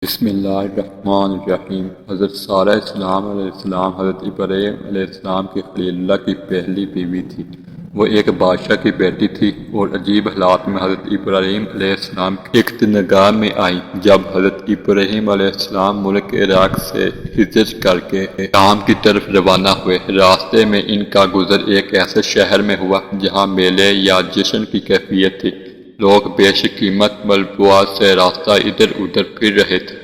بسم اللہ الرحمن الرحیم۔ حضرت سارہ السلام علیہ السلام حضرت ابراہیم علیہ السلام کی خلیل اللہ کی پہلی بیوی تھی۔ وہ ایک بادشاہ کی بیٹی تھی اور عجیب حالات میں حضرت ابراہیم علیہ السلام کی اقتنگاہ میں آئیں۔ جب حضرت ابراہیم علیہ السلام ملک عراق سے ہجرت کر کے شام کی طرف روانہ ہوئے، راستے میں ان کا گزر ایک ایسے شہر میں ہوا جہاں میلے یا جشن کی کیفیت تھی۔ لوگ بے قیمت ملبوسات سے راستہ ادھر ادھر پھر رہے تھے۔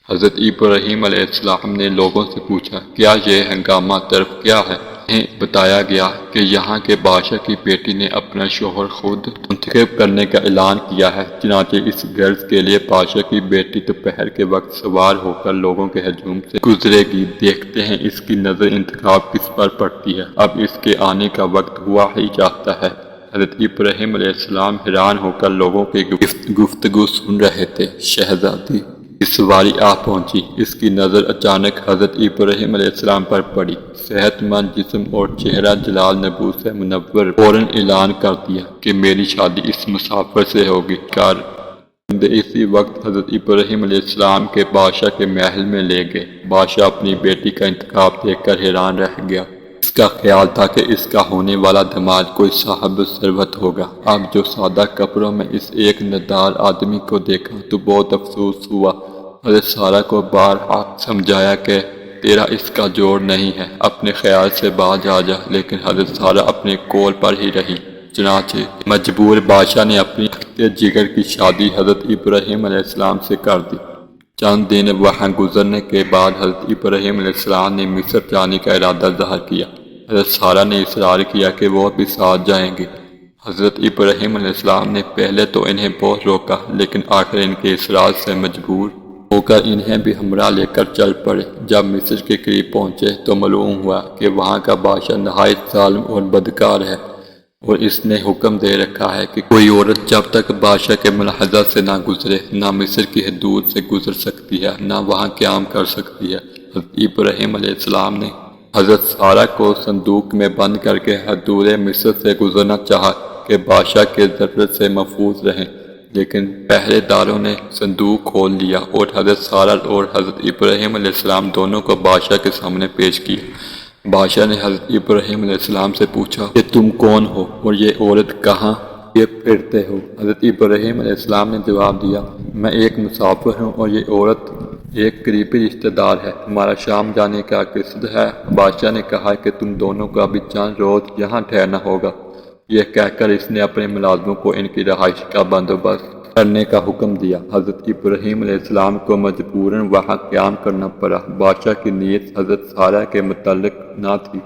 حضرت ابراہیم علیہ السلام نے لوگوں سے پوچھا، کیا یہ ہنگامہ طرف کیا ہے؟ انہیں بتایا گیا کہ یہاں کے بادشاہ کی بیٹی نے اپنا شوہر خود منتخب کرنے کا اعلان کیا ہے۔ چنانچہ اس غرض کے لیے بادشاہ کی بیٹی دوپہر کے وقت سوار ہو کر لوگوں کے ہجوم سے گزرے گی۔ دیکھتے ہیں اس کی نظر انتخاب کس پر پڑتی ہے۔ اب اس کے آنے کا وقت ہوا ہی جاتا ہے۔ حضرت ابراہیم علیہ السلام حیران ہو کر لوگوں کی گفتگو سن رہے تھے۔ شہزادی کی سواری آ پہنچی۔ اس کی نظر اچانک حضرت ابراہیم علیہ السلام پر پڑی۔ صحت مند جسم اور چہرہ جلال نبوت سے منور، فوراً اعلان کر دیا کہ میری شادی اس مسافر سے ہوگی۔ اسی وقت حضرت ابراہیم علیہ السلام کے بادشاہ کے محل میں لے گئے۔ بادشاہ اپنی بیٹی کا انتخاب دیکھ کر حیران رہ گیا۔ اس کا خیال تھا کہ اس کا ہونے والا داماد کوئی صاحب ثروت ہوگا۔ اب جو سادہ کپڑوں میں اس ایک نادار آدمی کو دیکھا تو بہت افسوس ہوا۔ حضرت سارہ کو بارہا سمجھایا کہ تیرا اس کا جوڑ نہیں ہے، اپنے خیال سے باز آ جا، لیکن حضرت سارہ اپنے قول پر ہی رہی۔ چنانچہ مجبور بادشاہ نے اپنی جگر کی شادی حضرت ابراہیم علیہ السلام سے کر دی۔ چند دن وہاں گزرنے کے بعد حضرت ابراہیم علیہ السلام نے مصر جانے کا ارادہ ظاہر کیا۔ حضرت سارہ نے اصرار کیا کہ وہ بھی ساتھ جائیں گے۔ حضرت ابراہیم علیہ السلام نے پہلے تو انہیں بہت روکا، لیکن آخر ان کے اصرار سے مجبور ہو کر انہیں بھی ہمراہ لے کر چل پڑے۔ جب مصر کے قریب پہنچے تو معلوم ہوا کہ وہاں کا بادشاہ نہایت ظالم اور بدکار ہے، اور اس نے حکم دے رکھا ہے کہ کوئی عورت جب تک بادشاہ کے ملاحظہ سے نہ گزرے، نہ مصر کی حدود سے گزر سکتی ہے، نہ وہاں قیام کر سکتی ہے۔ حضرت ابراہیم علیہ السلام نے حضرت سارہ کو صندوق میں بند کر کے حدود مصر سے گزرنا چاہا کہ بادشاہ کے ضرورت سے محفوظ رہیں، لیکن پہرے داروں نے صندوق کھول لیا اور حضرت سارہ اور حضرت ابراہیم علیہ السلام دونوں کو بادشاہ کے سامنے پیش کیا۔ بادشاہ نے حضرت ابراہیم علیہ السلام سے پوچھا کہ تم کون ہو اور یہ عورت کہاں یہ پھرتے ہو؟ حضرت ابراہیم علیہ السلام نے جواب دیا، میں ایک مسافر ہوں اور یہ عورت ایک قریبی رشتہ دار ہے۔ تمہارا شام جانے کا قصد ہے؟ بادشاہ نے کہا کہ تم دونوں کو ابھی چند روز یہاں ٹھہرنا ہوگا۔ یہ کہہ کر اس نے اپنے ملازموں کو ان کی رہائش کا بندوبست کرنے کا حکم دیا۔ حضرت ابراہیم علیہ السلام کو مجبوراً وہاں قیام کرنا پڑا۔ بادشاہ کی نیت حضرت سارہ کے متعلق نہ تھی۔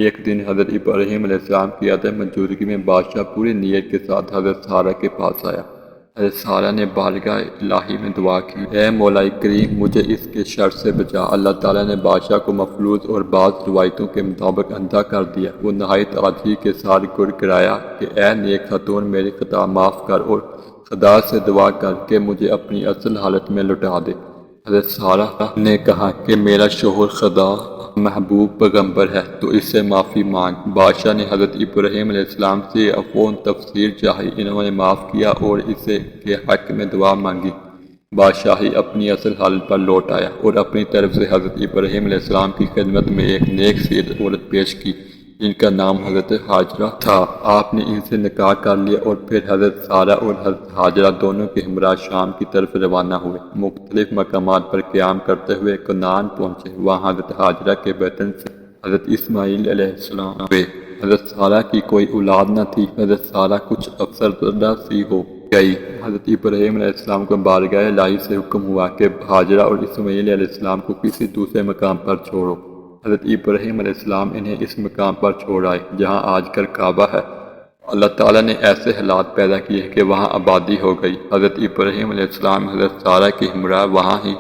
ایک دن حضرت ابراہیم علیہ السلام کی عدم موجودگی میں بادشاہ پوری نیت کے ساتھ حضرت سارہ کے پاس آیا۔ حضرت سارہ نے بارگاہ الہی میں دعا کی، اے مولا کریم، مجھے اس کے شر سے بچا۔ اللہ تعالیٰ نے بادشاہ کو مفلوج اور بعض روایتوں کے مطابق اندھا کر دیا۔ وہ نہایت عاجزی کے ساتھ گر گرایا کہ اے نیک خاتون، میری خطا معاف کر اور خدا سے دعا کر کہ مجھے اپنی اصل حالت میں لوٹا دے۔ حضرت سارہ نے کہا کہ میرا شوہر خدا محبوب پیغمبر ہے، تو اس سے معافی مانگ۔ بادشاہ نے حضرت ابراہیم علیہ السلام سے عفو تفسیر چاہی۔ انہوں نے معاف کیا اور اسے کے حق میں دعا مانگی۔ بادشاہی اپنی اصل حالت پر لوٹ آیا اور اپنی طرف سے حضرت ابراہیم علیہ السلام کی خدمت میں ایک نیک سیر عورت پیش کی جن کا نام حضرت ہاجرہ تھا۔ آپ نے ان سے نکاح کر لیا اور پھر حضرت سارہ اور حضرت ہاجرہ دونوں کے ہمراہ شام کی طرف روانہ ہوئے۔ مختلف مقامات پر قیام کرتے ہوئے کنعان پہنچے۔ وہاں حضرت ہاجرہ کے بیٹن سے حضرت اسماعیل علیہ السلام ہوئے۔ حضرت سارہ کی کوئی اولاد نہ تھی۔ حضرت سارہ کچھ افسردہ سی ہو گئی۔ حضرت ابراہیم علیہ السلام کو بارگاہ الہی سے حکم ہوا کہ ہاجرہ اور اسماعیل علیہ السلام کو کسی دوسرے مقام پر چھوڑو۔ حضرت ابراہیم علیہ السلام انہیں اس مقام پر چھوڑ آئے جہاں آج کل کعبہ ہے۔ اللہ تعالیٰ نے ایسے حالات پیدا کیے کہ وہاں آبادی ہو گئی۔ حضرت ابراہیم علیہ السلام حضرت سارہ کی ہمراہ وہاں ہی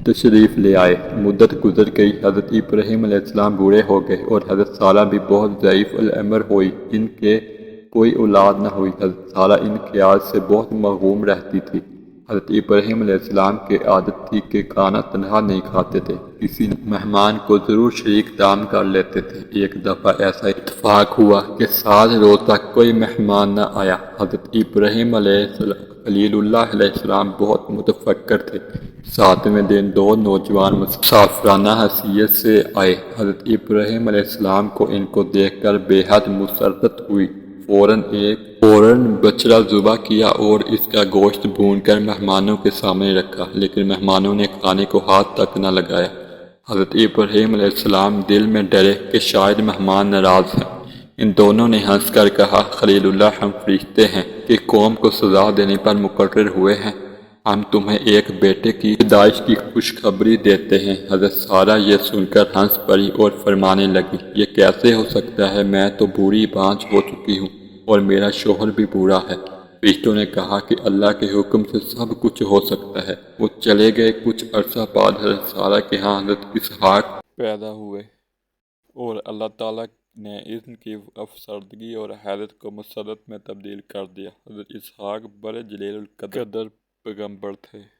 تشریف لے آئے۔ مدت گزر گئی۔ حضرت ابراہیم علیہ السلام بوڑھے ہو گئے اور حضرت سارہ بھی بہت ضعیف العمر ہوئی۔ ان کے کوئی اولاد نہ ہوئی۔ حضرت سارہ ان خیال سے بہت مغموم رہتی تھی۔ حضرت ابراہیم علیہ السلام کی عادت تھی کہ کھانا تنہا نہیں کھاتے تھے، کسی مہمان کو ضرور شریک طعام کر لیتے تھے۔ ایک دفعہ ایسا اتفاق ہوا کہ 7 روز تک کوئی مہمان نہ آیا۔ حضرت ابراہیم علیہ السلام خلیل اللہ علیہ السلام بہت متفکر تھے۔ ساتویں دن دو نوجوان مسافرانہ حیثیت سے آئے۔ حضرت ابراہیم علیہ السلام کو ان کو دیکھ کر بے حد مسرت ہوئی۔ فوراً بچڑا ذبح کیا اور اس کا گوشت بھون کر مہمانوں کے سامنے رکھا، لیکن مہمانوں نے کھانے کو ہاتھ تک نہ لگایا۔ حضرت ابراہیم علیہ السلام دل میں ڈرے کہ شاید مہمان ناراض ہیں۔ ان دونوں نے ہنس کر کہا، خلیل اللہ، ہم فرشتے ہیں کہ قوم کو سزا دینے پر مقرر ہوئے ہیں۔ ہم تمہیں ایک بیٹے کی پیدائش کی خوشخبری دیتے ہیں۔ حضرت سارہ یہ سن کر ہنس پڑی اور فرمانے لگی، یہ کیسے ہو سکتا ہے؟ میں تو بوڑھی بانجھ ہو چکی ہوں اور میرا شوہر بھی بوڑھا ہے۔ فرشتوں نے کہا کہ اللہ کے حکم سے سب کچھ ہو سکتا ہے۔ وہ چلے گئے۔ کچھ عرصہ بعد حضرت سارہ کے ہاں حضرت اسحاق پیدا ہوئے اور اللہ تعالیٰ نے ان کی افسردگی اور حیرت کو مسرت میں تبدیل کر دیا۔ حضرت اسحاق بڑے جلیل القدر پیغمبر تھے۔